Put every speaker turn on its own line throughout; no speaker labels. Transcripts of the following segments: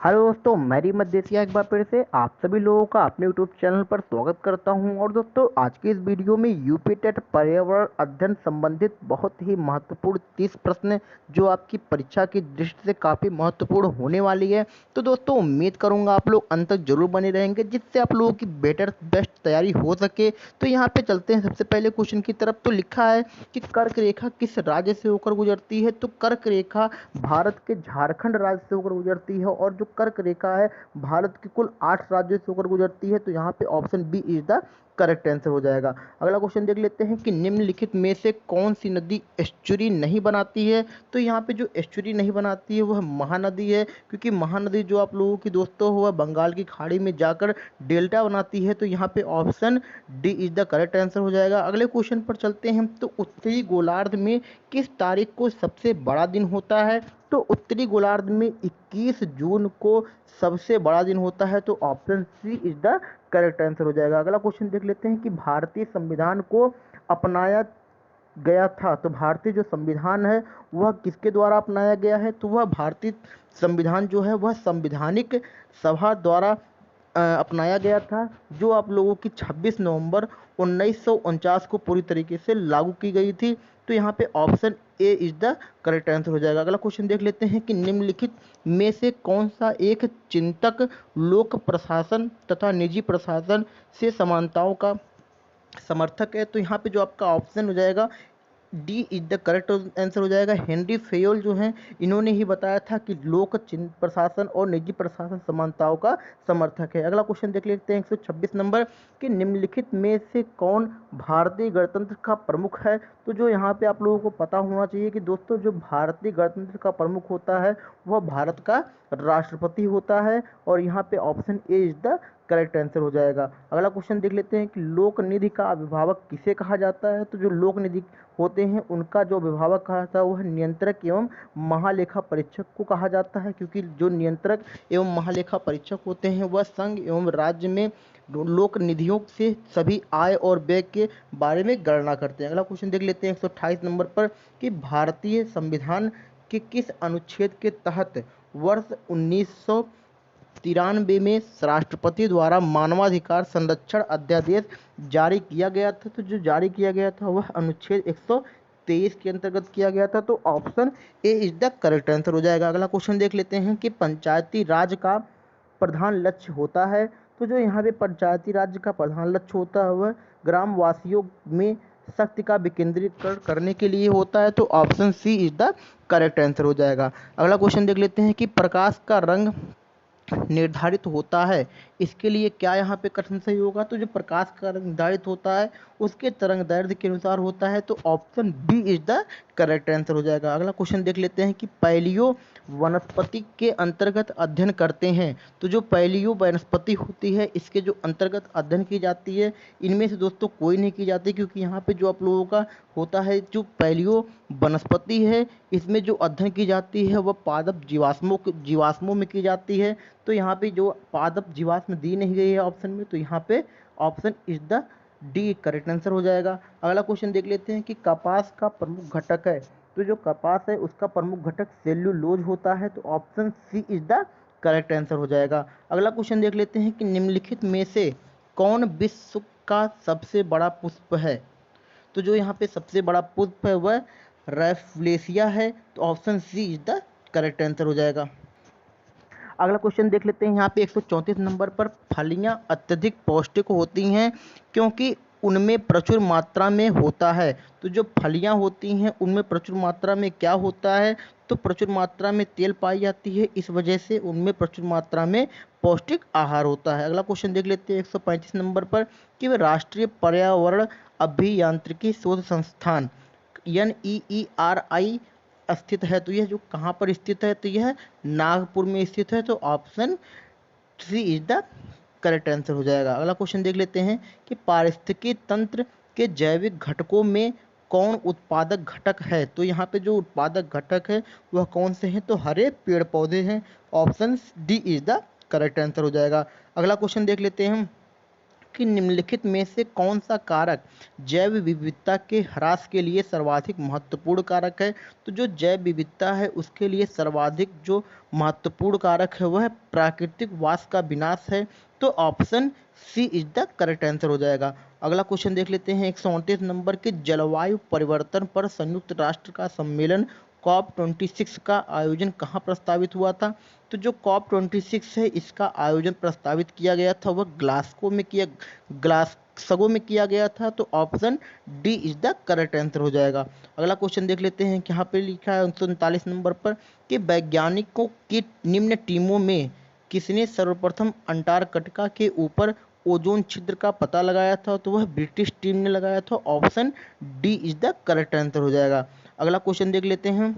Hello दोस्तों, मेरी मध्य एक बार फिर से आप सभी लोगों का अपने यूट्यूब चैनल पर स्वागत करता हूं। और दोस्तों, आज की इस वीडियो में यूपी टेट पर्यावरण अध्ययन संबंधित बहुत ही महत्वपूर्ण 30 प्रश्न जो आपकी परीक्षा की दृष्टि से काफ़ी महत्वपूर्ण होने वाली है। तो दोस्तों, उम्मीद करूंगा आप लोग अंत तक जरूर बने रहेंगे, जिससे आप लोगों की बेस्ट तैयारी हो सके। तो यहाँ पे चलते हैं सबसे पहले क्वेश्चन की तरफ। तो लिखा है कि कर्क रेखा किस राज्य से होकर गुजरती है। तो कर्क रेखा भारत के झारखंड राज्य से होकर गुजरती है, और जो कर्क रेखा है भारत के कुल 8 राज्यों से होकर गुजरती है। तो यहाँ पे option B is the correct answer हो जाएगा। अगला क्वेश्चन देख लेते हैं कि निम्नलिखित में से कौन सी नदी एस्चुरी नहीं बनाती है। तो यहाँ पे जो एस्चुरी नहीं बनाती है वह महानदी है, क्योंकि महानदी जो आप लोगों की दोस्तों वह बंगाल की खाड़ी में जाकर डेल्टा बनाती है। तो यहाँ पे option D is the correct answer हो जाएगा। अगले क्वेश्चन पर चलते हैं। तो उत्तरी गोलार्ध में किस तारीख को सबसे बड़ा दिन होता है। तो उत्तरी गोलार्ध में 21 जून को सबसे बड़ा दिन होता है। तो option C is the correct answer हो जाएगा। अगला क्वेश्चन देख लेते हैं कि भारतीय संविधान को अपनाया गया था। तो भारतीय जो संविधान है वह किसके द्वारा अपनाया गया है। तो वह भारतीय संविधान जो है वह संविधानिक सभा द्वारा अपनाया गया था, जो आप लोगों की 26 नवंबर 1949 को पूरी तरीके से लागू की गई थी। तो यहाँ पे option A is the correct answer हो जाएगा। अगला क्वेश्चन देख लेते हैं कि निम्नलिखित में से कौन सा एक चिंतक लोक प्रशासन तथा निजी प्रशासन से समानताओं का समर्थक है। तो यहाँ पे जो आपका ऑप्शन हो जाएगा D is the correct answer हो जाएगा। हेनरी फेयोल जो हैं इन्होंने ही बताया था कि लोक प्रशासन और निजी प्रशासन समानताओं का समर्थक है। अगला क्वेश्चन देख लेते हैं 126 नंबर कि निम्नलिखित में से कौन भारतीय गणतंत्र का प्रमुख है। तो जो यहाँ पे आप लोगों को पता होना चाहिए कि दोस्तों जो भारतीय गणतंत्र का प्रमुख होता है वह भारत का राष्ट्रपति होता है, और यहाँ पे option A is the correct answer हो जाएगा। अगला क्वेश्चन देख लेते हैं कि लोक निधि का अभिभावक किसे कहा जाता है। तो जो लोक निधि होते हैं उनका जो अभिभावक कहा जाता है वह नियंत्रक एवं महालेखा परीक्षक को कहा जाता है, क्योंकि जो नियंत्रक एवं महालेखा परीक्षक होते हैं वह संघ एवं राज्य में लोक निधियों से सभी आय और व्यय के बारे में गणना करते हैं। अगला क्वेश्चन देख लेते हैं 128 नंबर पर कि भारतीय संविधान के किस अनुच्छेद के तहत वर्ष 1993 में राष्ट्रपति द्वारा मानवाधिकार संरक्षण अध्यादेश जारी किया गया था। तो जो जारी किया गया था वह अनुच्छेद 123 के अंतर्गत किया गया था। तो option A is the correct answer हो जाएगा। अगला क्वेश्चन देख लेते हैं कि पंचायती राज का प्रधान लक्ष्य होता है। तो जो यहाँ पे पंचायती राज्य का प्रधान लक्ष्य होता है वह ग्रामवासियों में शक्ति का विकेंद्रीकरण करने के लिए होता है। तो option C is the correct answer हो जाएगा। अगला क्वेश्चन देख लेते हैं कि प्रकाश का रंग निर्धारित होता है, इसके लिए क्या यहाँ पे कथन सही होगा। तो जो प्रकाश का रंग निर्धारित होता है उसके तरंग दैर्ध्य के अनुसार होता है। तो option B is the correct answer हो जाएगा। अगला क्वेश्चन देख लेते हैं कि पैलियो वनस्पति के अंतर्गत अध्ययन करते हैं। तो जो पैलियो वनस्पति होती है इसके जो अंतर्गत अध्ययन की जाती है इनमें से दोस्तों कोई नहीं की जाती, क्योंकि यहाँ पे जो आप लोगों का होता है जो पैलियो वनस्पति है इसमें जो अध्ययन की जाती है वह पादप जीवाश्मों में की जाती है। तो यहाँ पे जो पादप जीवाश्म दी नहीं गई है ऑप्शन में, तो यहाँ पे option is the D correct answer हो जाएगा। अगला क्वेश्चन देख लेते हैं कि कपास का प्रमुख घटक है। तो जो कपास है उसका प्रमुख घटक सेल्यूलोज होता है। तो option C is the correct answer हो जाएगा। अगला क्वेश्चन देख लेते हैं कि निम्नलिखित में से कौन विश्व का सबसे बड़ा पुष्प है। तो जो यहाँ पे सबसे बड़ा पुष्प है वह रैफलेशिया है। तो option C is the correct answer हो जाएगा। अगला क्वेश्चन देख लेते हैं यहाँ पे 134 नंबर पर फलियां अत्यधिक पौष्टिक होती हैं क्योंकि उनमें प्रचुर मात्रा में होता है। तो जो फलियां होती हैं उनमें प्रचुर मात्रा में क्या होता है। तो प्रचुर मात्रा में तेल पाई जाती है, इस वजह से उनमें प्रचुर मात्रा में पौष्टिक आहार होता है। अगला क्वेश्चन देख लेते हैं 135 नंबर पर कि वह राष्ट्रीय पर्यावरण अभियांत्रिकी शोध संस्थान NEERI स्थित है। तो यह जो कहाँ पर स्थित है, तो यह नागपुर में स्थित है। तो option C is the correct answer हो जाएगा। अगला क्वेश्चन देख लेते हैं कि पारिस्थितिकी तंत्र के जैविक घटकों में कौन उत्पादक घटक है। तो यहाँ पे जो उत्पादक घटक है वह कौन से हैं, तो हरे पेड़ पौधे हैं। Option D is the correct answer हो जाएगा। अगला क्वेश्चन देख लेते हैं कि निम्नलिखित में से कौन सा कारक जैव विविधता के ह्रास के लिए सर्वाधिक महत्वपूर्ण कारक है। तो जो जैव विविधता है उसके लिए सर्वाधिक जो महत्वपूर्ण कारक है वह प्राकृतिक वास का विनाश है। तो option C is the correct answer हो जाएगा। अगला क्वेश्चन देख लेते हैं 129 नंबर के जलवायु परिवर्तन पर संयुक्त राष्ट्र का सम्मेलन COP26 का आयोजन कहाँ प्रस्तावित हुआ था। तो जो COP26 है इसका आयोजन प्रस्तावित किया गया था वह ग्लासगो में किया गया था। तो option D is the correct answer हो जाएगा। अगला क्वेश्चन देख लेते हैं, यहाँ पे लिखा है 139 नंबर पर कि वैज्ञानिकों की निम्न टीमों में किसने सर्वप्रथम अंटार्कटिका के ऊपर ओजोन छिद्र का पता लगाया था। तो वह ब्रिटिश टीम ने लगाया था। Option D is the correct answer हो जाएगा। अगला क्वेश्चन देख लेते हैं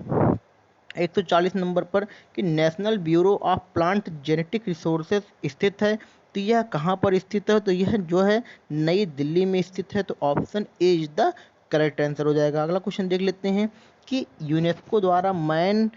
140 नंबर पर कि national bureau of plant genetic resources स्थित है। तो यह कहाँ पर स्थित है। तो यह जो है नई दिल्ली में स्थित है। तो option A is the correct answer हो जाएगा। अगला क्वेश्चन देख लेते हैं कि यूनेस्को द्वारा man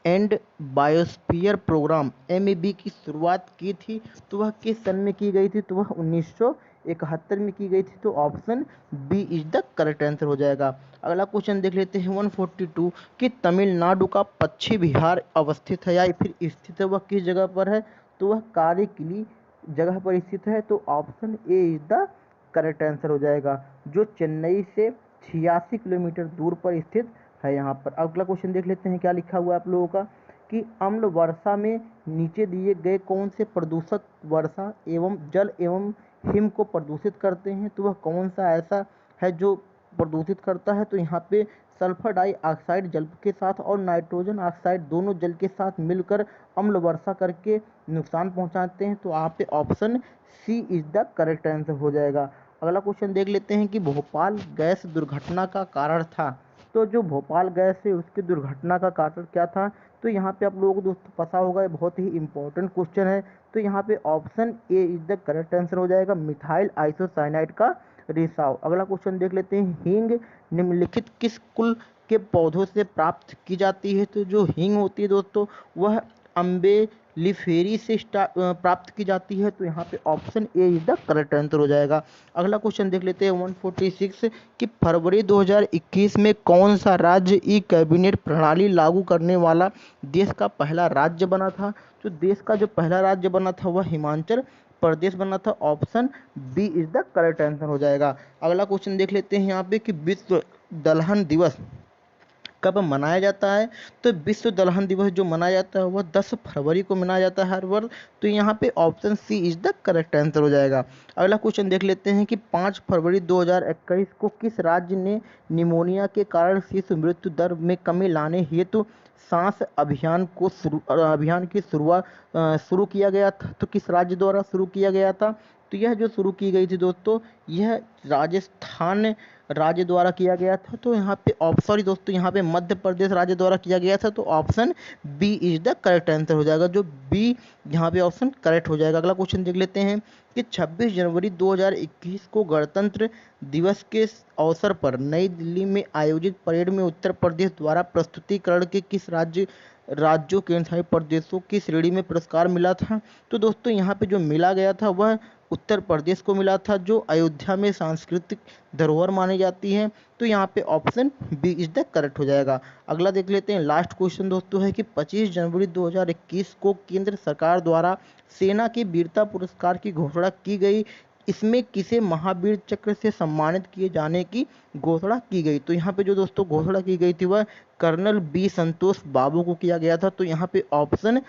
and biosphere programme MAB की शुरुआत की थी तो वह किस सन में की गई थी। तो वह 1971 में की गई थी। तो option B is the correct answer हो जाएगा। अगला क्वेश्चन देख लेते हैं 142 कि तमिलनाडु का पश्चिमी बिहार अवस्थित है या फिर स्थित है वह किस जगह पर है। तो वह कारिकिली जगह पर स्थित है। तो option A is the correct answer हो जाएगा, जो चेन्नई से 86 किलोमीटर दूर पर स्थित है यहाँ पर। अगला क्वेश्चन देख लेते हैं क्या लिखा हुआ है आप लोगों का कि अम्ल वर्षा में नीचे दिए गए कौन से प्रदूषक वर्षा एवं जल एवं हिम को प्रदूषित करते हैं। तो वह कौन सा ऐसा है जो प्रदूषित करता है। तो यहाँ पे सल्फर डाइऑक्साइड जल के साथ और नाइट्रोजन ऑक्साइड दोनों जल के साथ मिलकर अम्ल वर्षा करके नुकसान पहुँचाते हैं। तो यहाँ पे option C is the correct answer हो जाएगा। अगला क्वेश्चन देख लेते हैं कि भोपाल गैस दुर्घटना का कारण था। तो जो भोपाल गैस है उसकी दुर्घटना का कारण क्या था। तो यहाँ पे आप लोगों को दोस्तों पता होगा, ये बहुत ही इंपॉर्टेंट क्वेश्चन है। तो यहाँ पे option A is the correct answer हो जाएगा, मिथाइल आइसोसाइनाइड का रिसाव। अगला क्वेश्चन देख लेते हैं, हींग निम्नलिखित किस कुल के पौधों से प्राप्त की जाती है। तो जो हींग होती है दोस्तों वह अम्बेलिफेरी से प्राप्त की जाती है। तो यहाँ पे option A is the correct answer हो जाएगा। अगला क्वेश्चन देख लेते हैं 146 कि फरवरी 2021 में कौन सा राज्य ई कैबिनेट प्रणाली लागू करने वाला देश का पहला राज्य बना था। तो देश का जो पहला राज्य बना था वह हिमाचल प्रदेश बना था। Option B is the correct answer हो जाएगा। अगला क्वेश्चन देख लेते हैं यहाँ पे कि विश्व दलहन दिवस कब मनाया जाता है। तो विश्व दलहन दिवस जो मनाया जाता है वह 10 फरवरी को मनाया जाता है हर वर्ष। तो यहाँ पे option C is the correct answer हो जाएगा। अगला क्वेश्चन देख लेते हैं कि 5 फरवरी 2021 को किस राज्य ने निमोनिया के कारण शिशु मृत्यु दर में कमी लाने हेतु सांस अभियान की शुरुआत शुरू किया गया था। तो किस राज्य द्वारा शुरू किया गया था। तो यह जो शुरू की गई थी दोस्तों यह राजस्थान राज्य द्वारा किया गया था। तो यहाँ पे सॉरी दोस्तों यहाँ पे मध्य प्रदेश राज्य द्वारा किया गया था। तो option B is the correct answer हो जाएगा, जो बी यहाँ पे ऑप्शन करेक्ट हो जाएगा। अगला क्वेश्चन देख लेते हैं कि 26 जनवरी 2021 को गणतंत्र दिवस के अवसर पर नई दिल्ली में आयोजित परेड में उत्तर प्रदेश द्वारा प्रस्तुतिकरण के किस राज्यों केंद्रशासित प्रदेशों की श्रेणी में पुरस्कार मिला था। तो दोस्तों यहाँ पे जो मिला गया था वह उत्तर प्रदेश को मिला था, जो अयोध्या में सांस्कृतिक धरोहर मानी जाती है। तो यहाँ पे option B is the correct हो जाएगा। अगला देख लेते हैं लास्ट क्वेश्चन दोस्तों है कि 25 जनवरी 2021 को केंद्र सरकार द्वारा सेना के वीरता पुरस्कार की घोषणा की गई। इसमें किसे महावीर चक्र से सम्मानित किए जाने की घोषणा की गई। तो यहाँ पे जो दोस्तों घोषणा की गई थी वह कर्नल बी संतोष बाबू को किया गया था। तो यहाँ पे option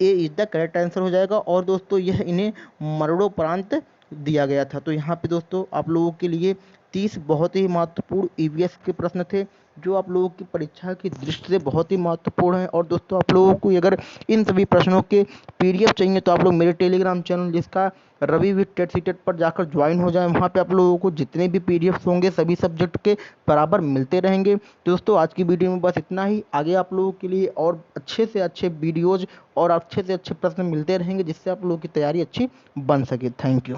A is the correct answer हो जाएगा। और दोस्तों यह इन्हें मरणोपरांत दिया गया था। तो यहाँ पे दोस्तों आप लोगों के लिए 30 बहुत ही महत्वपूर्ण EVS के प्रश्न थे जो आप लोगों की परीक्षा की दृष्टि से बहुत ही महत्वपूर्ण है। और दोस्तों आप लोगों को अगर इन सभी प्रश्नों के PDF चाहिए तो आप लोग मेरे टेलीग्राम चैनल जिसका रवि विद टेट सीटेट पर जाकर ज्वाइन हो जाएं। वहाँ पे आप लोगों को जितने भी PDFs होंगे सभी सब्जेक्ट के बराबर मिलते रहेंगे। दोस्तों आज की वीडियो में बस इतना ही। आगे आप लोगों के लिए और अच्छे से अच्छे वीडियोज़ और अच्छे से अच्छे प्रश्न मिलते रहेंगे जिससे आप लोगों की तैयारी अच्छी बन सके। Thank you.